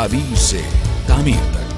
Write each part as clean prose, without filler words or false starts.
अबीर से तामीर तक।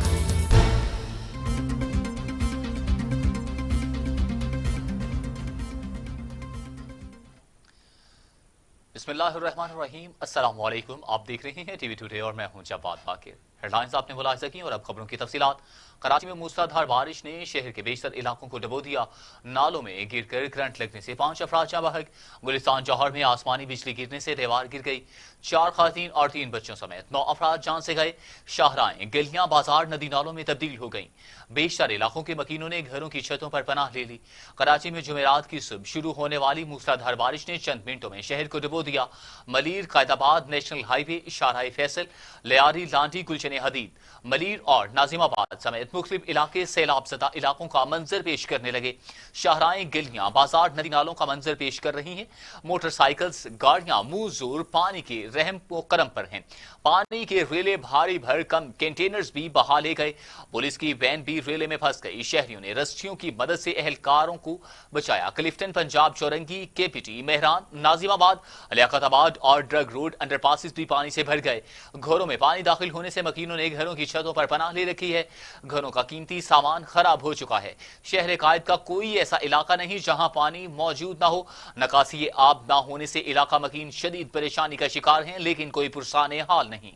बिस्मिल्लाहिर्रहमानिर्रहीम, अस्सलाम वालेकुम। आप देख रहे हैं टीवी टुडे और मैं हूं जवाद बाकिर। हेडलाइंस आपने मुलाहिजा की और अब खबरों की तफसीलात। कराची में मूसलाधार बारिश ने शहर के बेशतर इलाकों को डुबो दिया। नालों में गिरकर करंट लगने से 5 अफराद जाँ बहक। गुलिस्तान जौहर में आसमानी बिजली गिरने से दीवार गिर गई। 4 खातून और 3 बच्चों समेत 9 अफराद जान से गए। शाहराएं, गलियां, बाजार नदी नालों में तब्दील हो गईं। बेशतर इलाकों के मकीनों ने घरों की छतों पर पनाह ले ली। कराची में जुमेरात की सुबह शुरू होने वाली मूसलाधार बारिश ने चंद मिनटों में शहर को डुबो दिया। मलीर, कायदाबाद नेशनल हाईवे, शाहराह फैसल, लियारी, लांडी, गुलशन हदीद, मलीर और नाजिमाबाद समेत मुख्तलिफ इलाके सैलाब ज़दा इलाकों का मंजर पेश करने लगे। शाहराएं, गलियां, बाजार नदी नालों का मंजर पेश कर रही हैं। मोटरसाइकिल्स, गाड़ियां मुंह जोर पानी के रहम करम पर हैं। पानी के रेले भारी भर कम कंटेनर्स भी बहा ले गए। पुलिस की वैन भी रेले में फंस गई। शहरियों ने रस्सियों की मदद से एहलकारों को बचाया। क्लिफ्टन, पंजाब, चौरंगी, केपीटी, मेहरान, नाजिमाबाद, लियाकताबाद और ड्रग रोड अंडरपासेस भी पानी से भर गए। घरों में पानी दाखिल होने से मकीनों ने घरों की छतों पर पनाह ले रखी है। घरों का कीमती सामान खराब हो चुका है। शहर कायद का कोई ऐसा इलाका नहीं जहां पानी मौजूद ना हो। नकासी आब ना होने से इलाका मकीन शदीद परेशानी का शिकार हैं, लेकिन कोई पुरसाने हाल नहीं।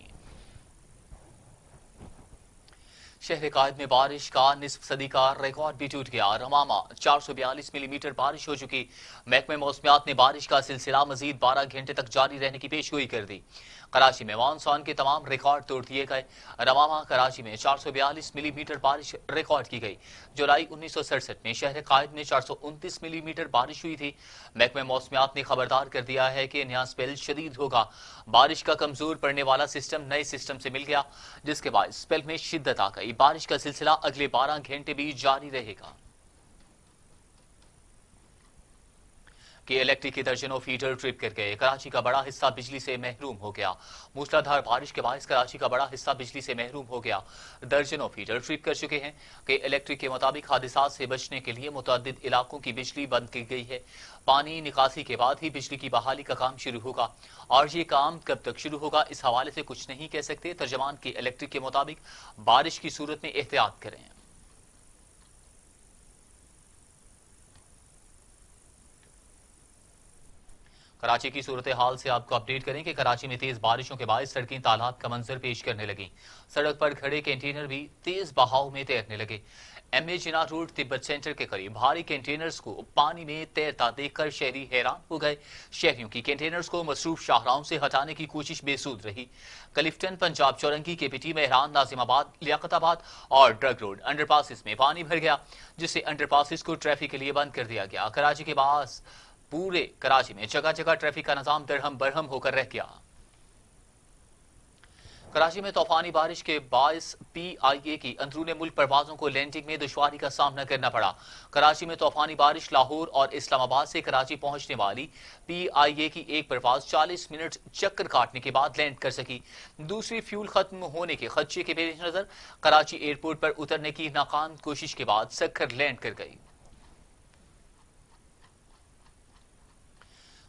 शहर कायद में बारिश का निस्फ सदी का रिकॉर्ड भी टूट गया। रमामा 442 मिलीमीटर बारिश हो चुकी। महकमे मौसमियात ने बारिश का सिलसिला मजीद 12 घंटे तक जारी रहने की पेशगोई कर दी। कराची में मानसून के तमाम रिकॉर्ड तोड़ दिए गए। रमामा, कराची में 442 मिलीमीटर बारिश रिकॉर्ड की गई। जुलाई 1967 में शहर कायद में 429 मिलीमीटर बारिश हुई थी। महकमे मौसमियात ने खबरदार कर दिया है कि नया स्पेल शदीद होगा। बारिश का कमजोर पड़ने वाला सिस्टम नए सिस्टम से मिल गया, जिसके बाद स्पेल में शिद्दत आ गई। बारिश का सिलसिला अगले 12 घंटे भी जारी रहेगा। कि इलेक्ट्रिक के दर्जनों फीडर ट्रिप कर गए। कराची का बड़ा हिस्सा बिजली से महरूम हो गया। मूसलाधार बारिश के बायस कराची का बड़ा हिस्सा बिजली से महरूम हो गया। दर्जनों फीडर ट्रिप कर चुके हैं। कि इलेक्ट्रिक के मुताबिक हादसा से बचने के लिए मुतअद्दिद इलाकों की बिजली बंद की गई है। पानी निकासी के बाद ही बिजली की बहाली का काम शुरू होगा, और ये काम कब तक शुरू होगा इस हवाले से कुछ नहीं कह सकते। तर्जमान के इलेक्ट्रिक के मुताबिक बारिश की सूरत में एहतियात करें। कराची की सूरत हाल से आपको अपडेट करें कि कराची में तेज बारिशों के बाद सड़कें तालाब का मंजर पेश करने लगी। सड़क पर खड़े कंटेनर भी तेज बहाव में तैरने लगे। MA जिना रोड तिब्बत सेंटर के करीब भारी कंटेनर्स को पानी में तैरता देखकर शहरी हैरान हो गए। शहरियों की कंटेनर्स को मसरूफ शाहराहों से हटाने की कोशिश बेसूद रही। क्लिफ्टन, पंजाब, चौरंगी, केपीटी, मेहरान, नाजिमाबाद, लियाकताबाद और ड्रग रोड अंडरपासेस में पानी भर गया, जिससे अंडरपासेस को ट्रैफिक के लिए बंद कर दिया गया। कराची के पास पूरे कराची में जगह जगह ट्रैफिक का निजाम दरहम बरहम होकर रह गया। कराची में तूफानी बारिश के बायस PIA की अंदरूनी मुल्क परवाजों को लैंडिंग में दुश्वारी का सामना करना पड़ा। कराची में तूफानी बारिश लाहौर और इस्लामाबाद से कराची पहुंचने वाली PIA की एक परवाज 40 मिनट चक्कर काटने के बाद लैंड कर सकी। दूसरी फ्यूल खत्म होने के खदशे के पेश नजर कराची एयरपोर्ट पर उतरने की नाकाम कोशिश के बाद सक्कर लैंड कर गई।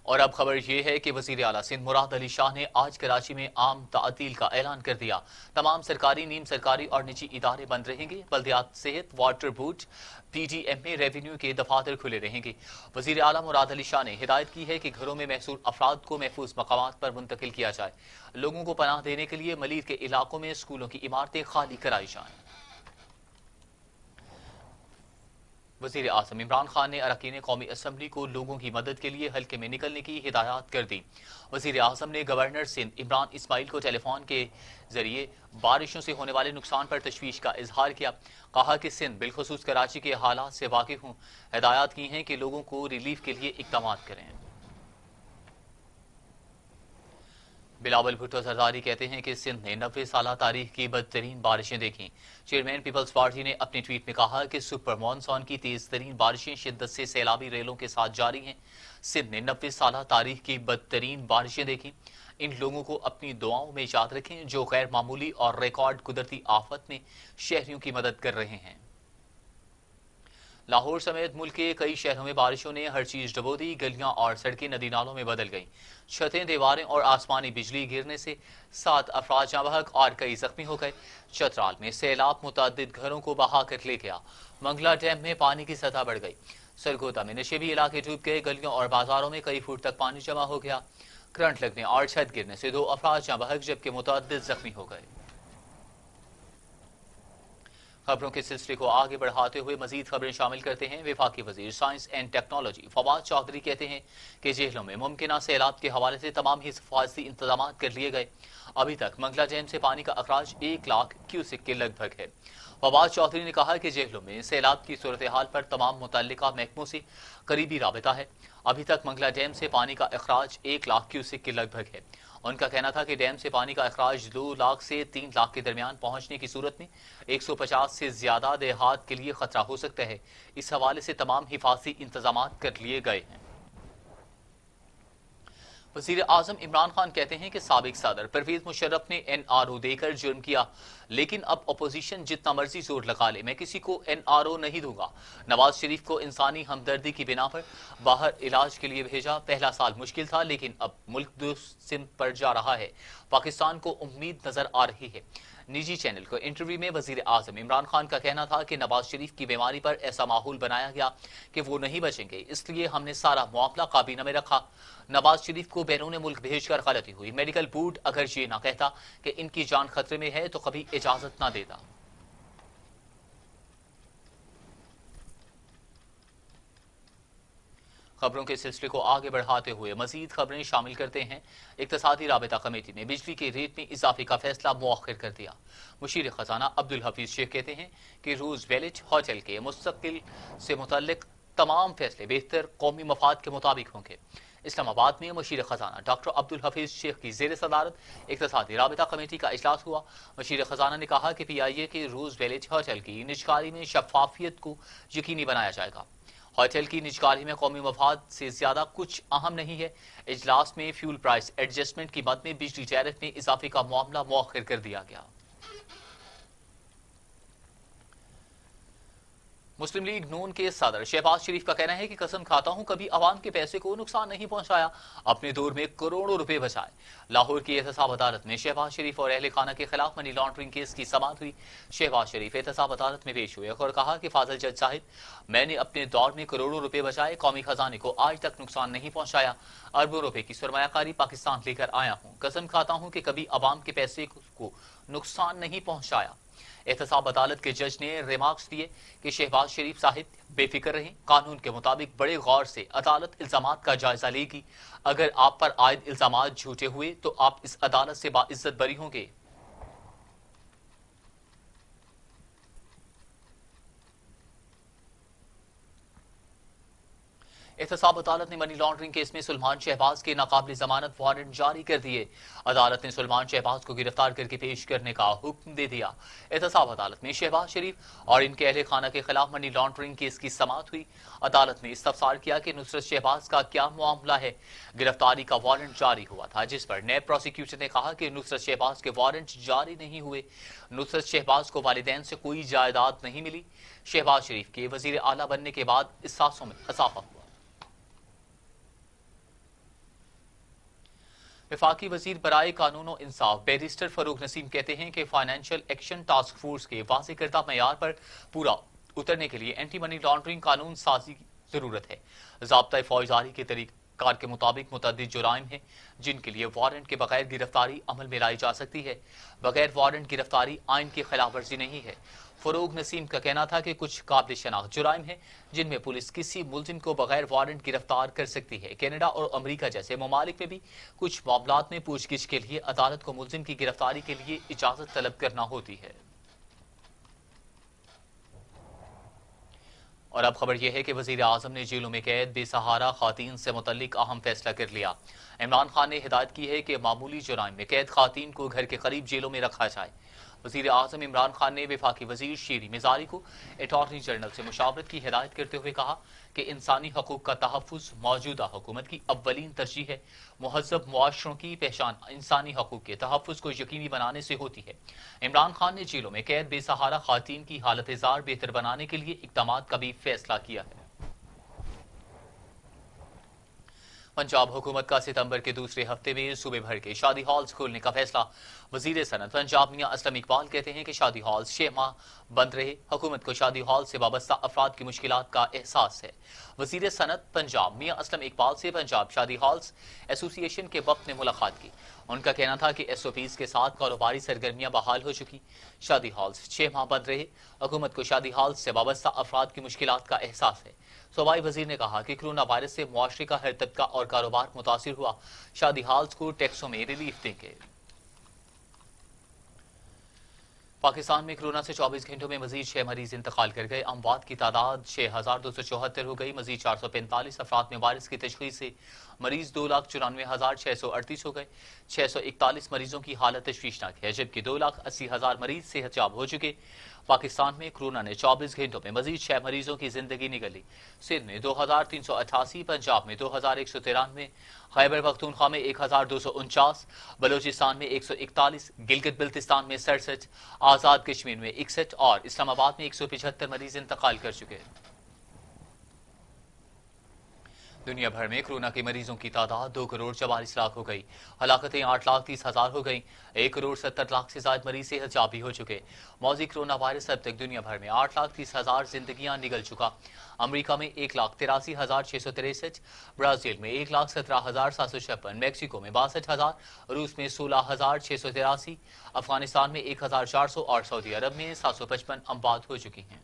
और अब खबर यह है कि वजीर आला सिंध मुराद अली शाह ने आज कराची में आम तातील का ऐलान कर दिया। तमाम सरकारी, नीम सरकारी और निजी इदारे बंद रहेंगे। बल्दियात, सेहत, वाटर बोर्ड, PDMA, रेवेन्यू के दफातर खुले रहेंगे। वजीर आला मुराद अली शाह ने हिदायत की है कि घरों में महसूर अफराद को महफूज मकामात पर मुंतकिल किया जाए। लोगों को पनाह देने के लिए मलीर के इलाकों में स्कूलों की इमारतें खाली कराई जाएं। वजीर आज़म इमरान खान ने अरकान कौमी असम्बली को लोगों की मदद के लिए हल्के में निकलने की हिदायत कर दी। वजीर आज़म ने गवर्नर सिंध इमरान इस्माइल को टेलीफोन के जरिए बारिशों से होने वाले नुकसान पर तशवीश का इजहार किया। कहा कि सिंध बिलखुसूस कराची के हालात से वाकिफ हूँ। हिदायत की हैं कि लोगों को रिलीफ के लिए इक़दाम करें। बिलावल भुट्टो जरदारी कहते हैं कि सिंध ने 90 साल तारीख की बदतरीन बारिशें देखी। चेयरमैन पीपल्स पार्टी ने अपने ट्वीट में कहा कि सुपर मानसून की तेज तरीन बारिशें शिद्दत से सैलाबी रेलों के साथ जारी हैं। सिंध ने 90 साल तारीख की बदतरीन बारिशें देखी। इन लोगों को अपनी दुआओं में याद रखें जो गैर मामूली और रिकॉर्ड कुदरती आफत में शहरियों की मदद कर रहे हैं। लाहौर समेत मुल्क के कई शहरों में बारिशों ने हर चीज डुबो दी। गलियां और सड़कें नदी नालों में बदल गईं। छतें, दीवारें और आसमानी बिजली गिरने से 7 अफराद जाँ बहक और कई जख्मी हो गए। चतराल में सैलाब मुतअद्दिद घरों को बहा कर ले गया। मंगला डैम में पानी की सतह बढ़ गई। सरगोदा में नशेबी इलाके डूब गए। गलियों और बाजारों में कई फुट तक पानी जमा हो गया। करंट लगने और छत गिरने से 2 अफराद जाँ बहक जबकि मुतअद्दिद जख्मी हो गए। खबरों के सिलसिले को आगे बढ़ाते हुए मजीद खबरें शामिल करते हैं। वफाकी वजीर science and technology Fawad Chaudhry कहते हैं कि जेलों में मुमकिन सैलाब के हवाले से तमाम ही हिफाजती इंतजाम कर लिए गए। अभी तक मंगला डैम से पानी का अखराज 1 लाख क्यूसेक के लगभग है। फवाद चौधरी ने कहा कि जेलों में सैलाब की सूरत हाल पर तमाम मुतल्लिका महकमों से करीबी राबता है। अभी तक मंगला डैम से पानी का अखराज 1 लाख क्यूसेक के लगभग है। उनका कहना था कि डैम से पानी का अखराज 2 लाख से 3 लाख के दरमियान पहुंचने की सूरत में 150 से ज्यादा देहात के लिए खतरा हो सकता है। इस हवाले से तमाम हिफाजती इंतजाम कर लिए गए हैं। वज़ीर आज़म इमरान खान कहते हैं कि साबिक सदर परवेज मुशर्रफ ने NRO देकर जुर्म किया, लेकिन अब अपोजिशन जितना मर्जी जोर लगा ले, मैं किसी को NRO नहीं दूंगा। नवाज शरीफ को इंसानी हमदर्दी की बिना पर बाहर इलाज के लिए भेजा। पहला साल मुश्किल था, लेकिन अब मुल्क दुरुस्त सिमत पर जा रहा है। पाकिस्तान को उम्मीद नजर आ रही है। निजी चैनल को इंटरव्यू में वजीर आजम इमरान खान का कहना था कि नवाज शरीफ की बीमारी पर ऐसा माहौल बनाया गया कि वो नहीं बचेंगे, इसलिए हमने सारा मामला काबीना में रखा। नवाज शरीफ को बैरून मुल्क भेजकर गलती हुई। मेडिकल बोर्ड अगर ये ना कहता कि इनकी जान खतरे में है तो कभी इजाजत ना देता। खबरों के सिलसिले को आगे बढ़ाते हुए मजीद खबरें शामिल करते हैं। इक्तसादी राबता कमेटी ने बिजली के रेट में इजाफे का फैसला मुअख्खर कर दिया। मुशीर खजाना अब्दुल हफीज शेख कहते हैं कि रूज विलेज होटल के मुस्तकिल से मुतल्लिक तमाम फैसले बेहतर कौमी मफाद के मुताबिक होंगे। इस्लामाबाद में मुशीर खजाना डॉक्टर अब्दुल हफीज शेख की जेर सदारत इक्तसादी राबता कमेटी का इजलास हुआ। मुशीर खजाना ने कहा कि PIA के रूज विलेज होटल की निजकारी में शफाफियत को यकीनी बनाया जाएगा। होटल की निजकारी में कौमी मफाद से ज्यादा कुछ अहम नहीं है। इजलास में फ्यूल प्राइस एडजस्टमेंट की मद में बिजली टैरिफ में इजाफे का मामला मुअख्खर कर दिया गया। मुस्लिम लीग नून के सदर शहबाज शरीफ का कहना है कि कसम खाता हूं कभी अवाम के पैसे को नुकसान नहीं पहुंचाया, अपने दौर में करोड़ों रुपए बचाए। लाहौर की एहतसाब अदालत में शहबाज शरीफ और अहले खाना के खिलाफ मनी लॉन्ड्रिंग केस की समाअत हुई। शहबाज शरीफ एहतसाब अदालत में पेश हुए और कहा कि फाजिल जज साहिब, मैंने अपने दौर में करोड़ों रुपए बचाए, कौमी खजाने को आज तक नुकसान नहीं पहुंचाया। अरबों रुपए की सरमायाकारी पाकिस्तान लेकर आया हूं। कसम खाता हूं कि कभी अवाम के पैसे को नुकसान नहीं पहुंचाया। एहतसाब अदालत के जज ने रिमार्क्स दिए कि शहबाज शरीफ साहिब बेफिक्र रहें। कानून के मुताबिक बड़े गौर से अदालत इल्जामात का जायजा लेगी। अगर आप पर आयद इल्जामात झूठे हुए तो आप इस अदालत से बाइज्जत बरी होंगे। एहतसाब अदालत ने मनी लॉन्ड्रिंग केस में सुलेमान शहबाज के नाकाबिल जमानत वारंट जारी कर दिए। अदालत ने सुलेमान शहबाज को गिरफ्तार करके पेश करने का हुक्म दे दिया। एहतसाब अदालत में शहबाज शरीफ और इनके अहले खाना के खिलाफ मनी लॉन्ड्रिंग केस की समाअत हुई। अदालत ने इस्तफसार किया कि नुसरत शहबाज का क्या मामला है। गिरफ्तारी का वारंट जारी हुआ था, जिस पर नैब प्रोसिक्यूटर ने कहा कि नुसरत शहबाज के वारंट जारी नहीं हुए। नुसरत शहबाज को वालिदैन से कोई जायदाद नहीं मिली। शहबाज शरीफ के वजीर आला बनने के बाद इस सासों में इजाफा हुआ। वफाकी वजीर बराए कानून और इंसाफ बैरिस्टर फरूक नसीम कहते हैं कि फाइनेंशियल एक्शन टास्क फोर्स के वाज़ेह करदा मयार पर पूरा उतरने के लिए एंटी मनी लॉन्ड्रिंग कानून साजी की जरूरत है। ज़ाब्ता फौजदारी के तरीक़ार के मुताबिक मुतअद्दिद जुराइम हैं जिनके लिए वारंट के बगैर गिरफ्तारी अमल में लाई जा सकती है। बगैर वारंट गिरफ्तारी आइन की खिलाफ वर्जी नहीं है। फरूक नसीम का कहना था कि कुछ काबिल शनाख्त जुराइम हैं जिनमें पुलिस किसी मुलजिम को बगैर वारंट गिरफ्तार कर सकती है। कनाडा और अमेरिका जैसे ममालिक में भी कुछ मामलात में पूछगिछ के लिए अदालत को मुलजिम की गिरफ्तारी के लिए इजाजत तलब करना होती है। और अब खबर यह है कि वजीर आजम ने जेलों में कैद बेसहारा खातीन से मुतल्लिक अहम फैसला कर लिया। इमरान खान ने हिदायत की है कि मामूली जुराइम में कैद खातीन को घर के करीब जेलों में रखा जाए। वज़ीर आज़म इमरान खान ने वफाकी वज़ीर शीरी मिज़ारी को अटॉर्नी जनरल से मुशावरत की हिदायत करते हुए कहा कि इंसानी हकूक़ का तहफ़्फ़ुज़ मौजूदा हुकूमत की अव्वलीन तरजीह है। मुहज़्ज़ब मुआशरों की पहचान इंसानी हकूक़ के तहफ़्फ़ुज़ को यकीनी बनाने से होती है। इमरान खान ने जेलों में कैद बेसहारा ख़वातीन की हालत ज़ार बेहतर बनाने के लिए इक़दाम का भी फैसला किया है। पंजाब हुकूमत का सितंबर के दूसरे हफ्ते में सूबे भर के शादी हॉल्स खोलने का फैसला। वजीर सनत पंजाब मियां असलम इकबाल कहते हैं कि शादी हॉल्स 6 माह बंद रहे। हुकूमत को शादी हॉल से वाबस्ता अफराद की मुश्किलात का एहसास है। वजीर सनत पंजाब मियां असलम इकबाल से पंजाब शादी हॉल्स एसोसिएशन के वक्त ने मुलाकात की। उनका कहना था कि SOPs के साथ कारोबारी सरगर्मियां बहाल हो चुकी। शादी हॉल्स 6 माह बंद रहे। हुकूमत को शादी हॉल्स से वाबस्ता अफराद की मुश्किलात का एहसास है। सूबाई वजीर ने कहा कि कोरोना वायरस से मुआशरे का हर तबका और कारोबार मुतासिर हुआ। शादी हॉल्स को टैक्सों में रिलीफ देंगे। पाकिस्तान में कोरोना से 24 घंटों में मजीद 6 मरीज इंतकाल कर गए। अमवात की तादाद 6274 हो गई। मजीद 445 अफराद में वायरस की तशखीस से मरीज 2,94,638 हो गए। 641 मरीजों की हालत तशवीशनाक है, जबकि 2,80,000 मरीज सेहतयाब हो चुके। पाकिस्तान में कोरोना ने 24 घंटों में मजीद 6 मरीजों की जिंदगी निगली। सिंध में 2,388, पंजाब में 2,193, खैबर पख्तूनख्वा में 1,249, बलोचिस्तान में 141, गिलगित बिल्तिस्तान में 67, आजाद कश्मीर में 61 और इस्लामाबाद में 175 मरीज इंतकाल कर चुके हैं। दुनिया भर में कोरोना के मरीजों की तादाद 2,44,00,000 हो गई। हलाकतें 8,30,000 हो गई। 1,70,00,000 से ज्यादा मरीज सेहतयाब भी हो चुके। मौजी कोरोना वायरस अब तक दुनिया भर में 8,30,000 जिंदगियां निगल चुका। अमरीका में 1,83,663, ब्राजील में 1,17,756, मैक्सिको में 62,000, रूस में 16,683, अफगानिस्तान में 1,400 और सऊदी अरब में 755 अमवात हो चुकी हैं।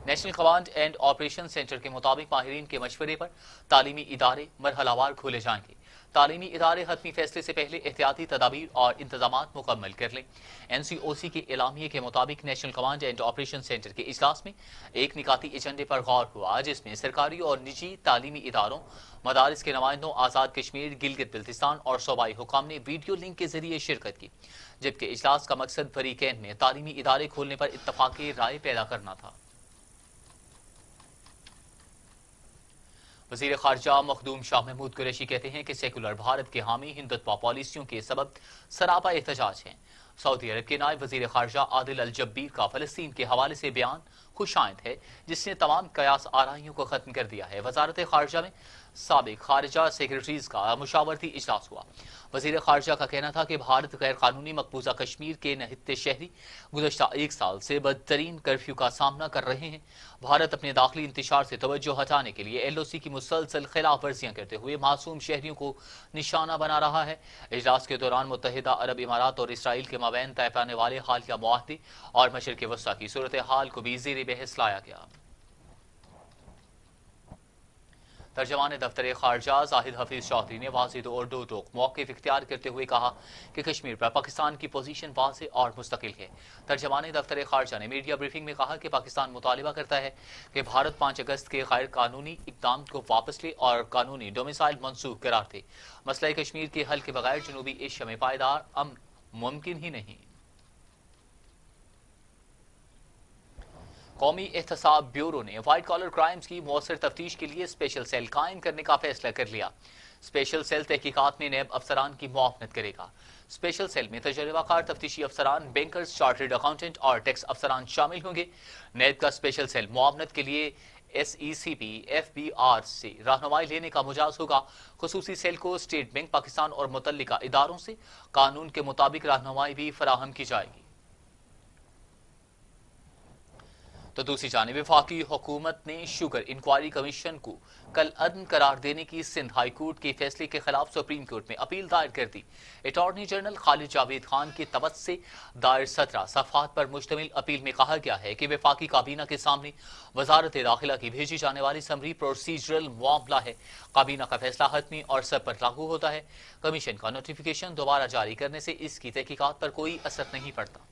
National command and operation centre के मुताबिक माहिरीन के मशवरे पर तालीमी इदारे मरहलावार खोले जाएंगे। तालीमी इदारे हतमी फैसले से पहले एहतियाती तदाबीर और इंतजामात मुकम्मल कर लें। NCOC के एलामिये के मुताबिक national command and operation centre के इजलास में एक निकाती एजेंडे पर गौर हुआ, जिसमें सरकारी और निजी तालीमी इदारों, मदारिस के नुमाइंदों, आज़ाद कश्मीर, गिलगित बिल्तिस्तान और सूबाई हुकाम ने वीडियो लिंक के जरिए शिरकत की। जबकि इजलास का मकसद फरीकैन में तालीमी इदारे खोलने पर इत्तफाक राय पैदा करना था। वज़ीर ख़ारजा मखदूम शाह महमूद कुरैशी कहते हैं कि सेकुलर भारत के हामी हिंदुत्व पॉलिसियों के सबब सरापा एहतजाज हैं। सऊदी अरब के नायब वज़ीर ख़ारजा आदिल अल जब्बीर का फ़लस्तीन के हवाले से बयान खुशाइंद है, जिसने तमाम कयास आराइयों को ख़त्म कर दिया है। वज़ारत ख़ारजा में साबिक ख़ारजा सेक्रेटरीज़ का मुशावरती इजलास हुआ। वज़ीर ख़ारजा का कहना था कि भारत गैर कानूनी मकबूजा कश्मीर के नहित्ते शहरी गुज़श्ता 1 साल से बदतरीन कर्फ्यू का सामना कर रहे हैं। भारत अपने दाखिली इंतशार से तवज्जो हटाने के लिए LOC की मुसलसल खिलाफ वर्जियां करते हुए मासूम शहरियों को निशाना बना रहा है। इजलास के दौरान मुत्तहिदा अरब इमारात और इसराइल के माबैन तय पाने वाले हालिया मुआहदे और मशरिक़ वस्ता की सूरत हाल को भी ज़ेर बहस लाया गया। तर्जमान दफ्तर ख़ारजा जाहिद हफीज चौधरी ने वाज़ेह और दो टोक मौक़िफ़ इख्तियार करते हुए कहा कि कश्मीर पर पाकिस्तान की पोजीशन वाज़ेह और मुस्तकिल है। तर्जमान दफ्तर ख़ारजा ने मीडिया ब्रीफिंग में कहा कि पाकिस्तान मुतालिबा करता है कि भारत 5 अगस्त के गैर कानूनी इक़दाम को वापस ले और कानूनी डोमिसाइल मनसूख करार दे। मसला कश्मीर के हल के बगैर जनूबी एशिया में पायदार अमन मुमकिन ही नहीं। कौमी एहतसाब ब्यूरो ने व्हाइट कॉलर क्राइम्स की मौसर तफ्तीश के लिए स्पेशल सेल कायम करने का फैसला कर लिया। स्पेशल सेल तहकीकात में नैब अफसरान की मुआवनत करेगा। स्पेशल सेल में तजर्बाकार तफ्तीशी अफसरान, बैंकर्स, चार्टर्ड अकाउंटेंट और टैक्स अफसरान शामिल होंगे। नैब का स्पेशल सेल मुआवनत के लिए SECP FBR से रहनुमाई लेने का मुजाज होगा। खुसूसी सेल को स्टेट बैंक पाकिस्तान और मुतल्लिका इदारों से कानून के मुताबिक रहनुमाई भी फराहम की जाएगी। तो दूसरी जानिब वफाकी हुकूमत ने शुगर इंक्वायरी कमीशन को कल अदम करार देने की सिंध हाई कोर्ट के फैसले के खिलाफ सुप्रीम कोर्ट में अपील दायर कर दी। अटॉर्नी जनरल खालिद जावेद खान की तवज्जो से दायर 17 सफ़हात पर मुश्तमिल अपील में कहा गया है कि वफाकी काबीना के सामने वजारत दाखिला की भेजी जाने वाली समरी प्रोसीजरल मामला है। काबीना का फैसला हतमी और सब पर लागू होता है। कमीशन का नोटिफिकेशन दोबारा जारी करने से इसकी तहकीकात पर कोई असर नहीं पड़ता।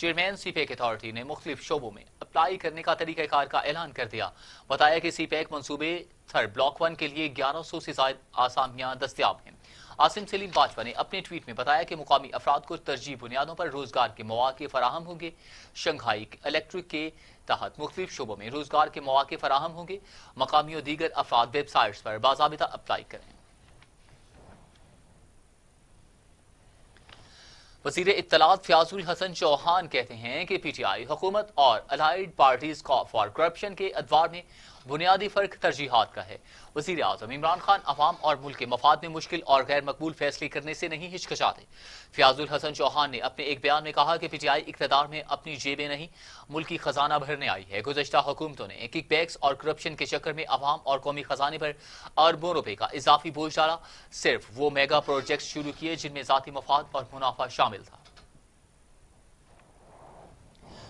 چیئرمین سی پیک اتھارٹی نے مختلف شعبوں میں اپلائی کرنے کا طریقہ کار کا اعلان کر دیا. بتایا کہ سی پیک منصوبے تھرڈ بلاک 1 کے لیے 1100 سے زائد آسامیاں دستیاب ہیں. عاصم سلیم باجوہ نے اپنے ٹویٹ میں بتایا کہ مقامی افراد کو ترجیحی بنیادوں پر روزگار کے مواقع فراہم ہوں گے. شنگھائی الیکٹرک کے تحت مختلف شعبوں میں روزگار کے مواقع فراہم ہوں گے. مقامی اور دیگر افراد ویب سائٹس پر باضابطہ اپلائی کریں. وزیر اطلاعات فیاض الحسن چوہان کہتے ہیں کہ پی ٹی آئی حکومت اور الائیڈ پارٹیز فار کرپشن کے ادوار میں بنیادی فرق ترجیحات کا ہے. وزیر اعظم عمران خان عوام اور ملک کے مفاد میں مشکل اور غیر مقبول فیصلے کرنے سے نہیں ہچکچاتے. فیاض الحسن چوہان نے اپنے ایک بیان میں کہا کہ پی ٹی آئی اقتدار میں اپنی جیبیں نہیں ملکی خزانہ بھرنے آئی ہے. گزشتہ حکومتوں نے کک بیکس اور کرپشن کے چکر میں عوام اور قومی خزانے پر اربوں روپے کا اضافی بوجھ ڈالا. صرف وہ میگا پروجیکٹس شروع کیے جن میں ذاتی مفاد اور منافع شامل تھا.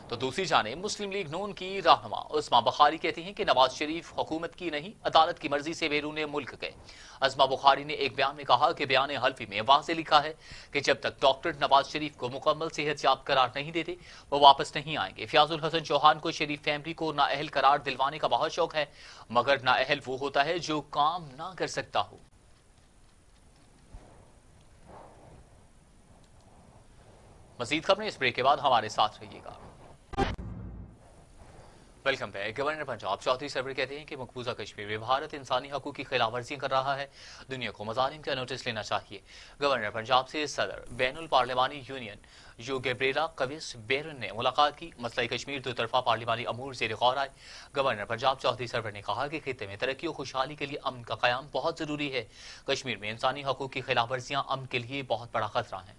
تو دوسری جانب مسلم لیگ نون کی رہنما عظما بخاری کہتی ہیں کہ نواز شریف حکومت کی نہیں عدالت کی مرضی سے بیرون ملک گئے. عظما بخاری نے ایک بیان میں کہا کہ بیان حلفی میں واضح لکھا ہے کہ جب تک ڈاکٹر نواز شریف کو مکمل صحت یاب قرار نہیں دیتے وہ واپس نہیں آئیں گے. فیاض الحسن چوہان کو شریف فیملی کو نااہل قرار دلوانے کا بہت شوق ہے مگر نااہل وہ ہوتا ہے جو کام نہ کر سکتا ہو. مزید خبریں اس بریک کے بعد ہمارے ساتھ رہیے گا. Welcome back. Governor Punjab Chaudhry Sarwar کہتے ہیں کہ مقبوضہ کشمیر میں بھارت انسانی حقوق کی خلاف ورزیاں کر رہا ہے. دنیا کو مظالم کا نوٹس لینا چاہیے. گورنر پنجاب سے صدر بین الپارلیمانی یونین یو گیبریلا کویس بیرن نے ملاقات کی. مسئلہ کشمیر دو طرفہ پارلیمانی امور زیر غور آئے. گورنر پنجاب چودھری سرور نے کہا کہ خطے میں ترقی و خوشحالی کے لیے امن کا قیام بہت ضروری ہے. کشمیر میں انسانی حقوق کی خلاف ورزیاں امن کے لیے بہت بڑا خطرہ ہیں.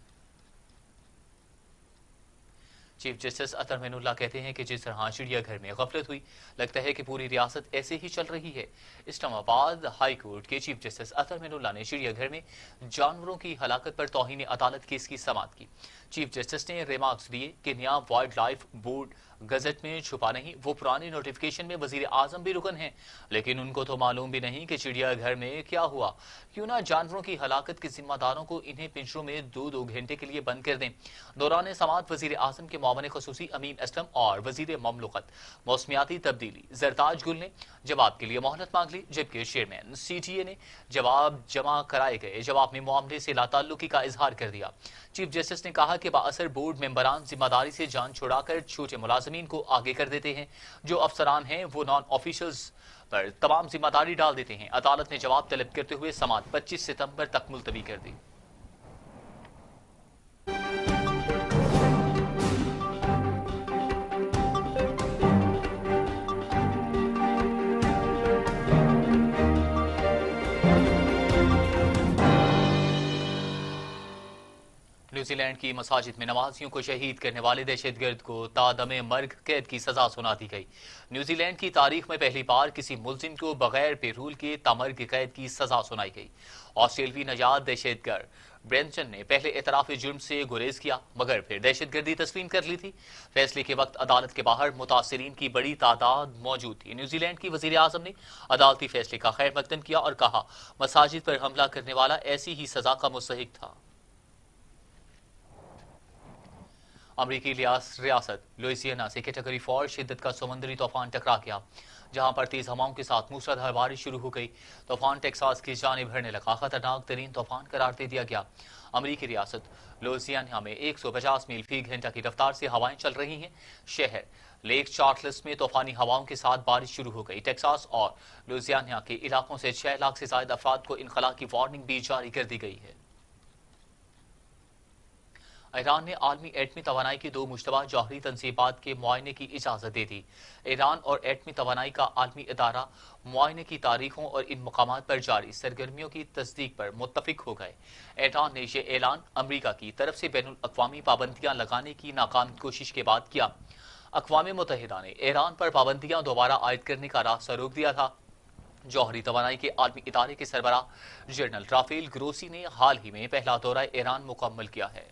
چیف جسٹس اطہر معین اللہ کہتے ہیں کہ جس طرح چڑیا گھر میں غفلت ہوئی لگتا ہے کہ پوری ریاست ایسے ہی چل رہی ہے. اسلام آباد ہائی کورٹ کے چیف جسٹس اطہر معین اللہ نے چڑیا گھر میں جانوروں کی ہلاکت پر توہین عدالت کیس کی سماعت کی. چیف جسٹس نے ریمارکس دیے کہ نیا وائلڈ لائف بورڈ گزٹ میں چھپا نہیں. وہ پرانی نوٹیفکیشن میں وزیر اعظم بھی رکن ہیں لیکن ان کو تو معلوم بھی نہیں کہ چڑیا گھر میں کیا ہوا. کیوں نہ جانوروں کی ہلاکت کے ذمہ داروں کو انہیں پنجروں میں 2 گھنٹے کے لیے بند کر دیں. دوران سماعت وزیر اعظم کے معاون خصوصی امین اسلم اور وزیر مملکت موسمیاتی تبدیلی زرتاج گل نے جواب کے لیے مہلت مانگ لی جبکہ چیئرمین سی ٹی اے نے جواب جمع کرائے گئے جواب میں معاملے سے لا تعلقی کا اظہار کر دیا. چیف جسٹس نے کہا کہ بااثر بورڈ ممبران ذمہ داری سے جان چھڑا کر چھوٹے ملازمین کو آگے کر دیتے ہیں. جو افسران ہیں وہ نان آفیشلز پر تمام ذمہ داری ڈال دیتے ہیں. عدالت نے جواب طلب کرتے ہوئے سماعت 25 ستمبر تک ملتوی کر دی. نیوزی لینڈ کی مساجد میں نمازیوں کو شہید کرنے والے دہشت گرد کو تادم مرگ قید کی سزا سنا دی گئی. نیوزی لینڈ کی تاریخ میں پہلی بار کسی ملزم کو بغیر پیرول کے تامرگ قید کی سزا سنائی گئی. آسٹریلوی نژاد دہشت گرد برینسٹن نے پہلے اعتراف جرم سے گریز کیا مگر پھر دہشت گردی تسلیم کر لی تھی. فیصلے کے وقت عدالت کے باہر متاثرین کی بڑی تعداد موجود تھی. نیوزی لینڈ کی وزیر اعظم نے عدالتی فیصلے کا خیر مقدم کیا اور کہا مساجد پر حملہ کرنے والا ایسی ہی سزا کا مستحق تھا. امریکی ریاست لوئیزیانا سے کیٹیگری 4 شدت کا سمندری طوفان ٹکرا گیا جہاں پر تیز ہواؤں کے ساتھ موسلادھار بارش شروع ہو گئی. طوفان ٹیکساس کی جانب بڑھنے لگا. خطرناک ترین طوفان قرار دے دیا گیا. امریکی ریاست لوئیزیانا میں 150 میل فی گھنٹہ کی رفتار سے ہوائیں چل رہی ہیں. شہر لیک چارلس میں طوفانی ہواؤں کے ساتھ بارش شروع ہو گئی. ٹیکساس اور لوئیزیانا کے علاقوں سے 6 لاکھ سے زائد افراد کو انخلا کی وارننگ بھی جاری کر دی گئی ہے. ایران نے عالمی ایٹمی توانائی کی 2 مشتبہ جوہری تنصیبات کے معائنے کی اجازت دے دی. ایران اور ایٹمی توانائی کا عالمی ادارہ معائنے کی تاریخوں اور ان مقامات پر جاری سرگرمیوں کی تصدیق پر متفق ہو گئے. ایران نے یہ اعلان امریکہ کی طرف سے بین الاقوامی پابندیاں لگانے کی ناکام کوشش کے بعد کیا. اقوام متحدہ نے ایران پر پابندیاں دوبارہ عائد کرنے کا راستہ روک دیا تھا. جوہری توانائی کے عالمی ادارے کے سربراہ جنرل رافیل گروسی نے حال ہی میں پہلا دورہ ایران مکمل کیا ہے.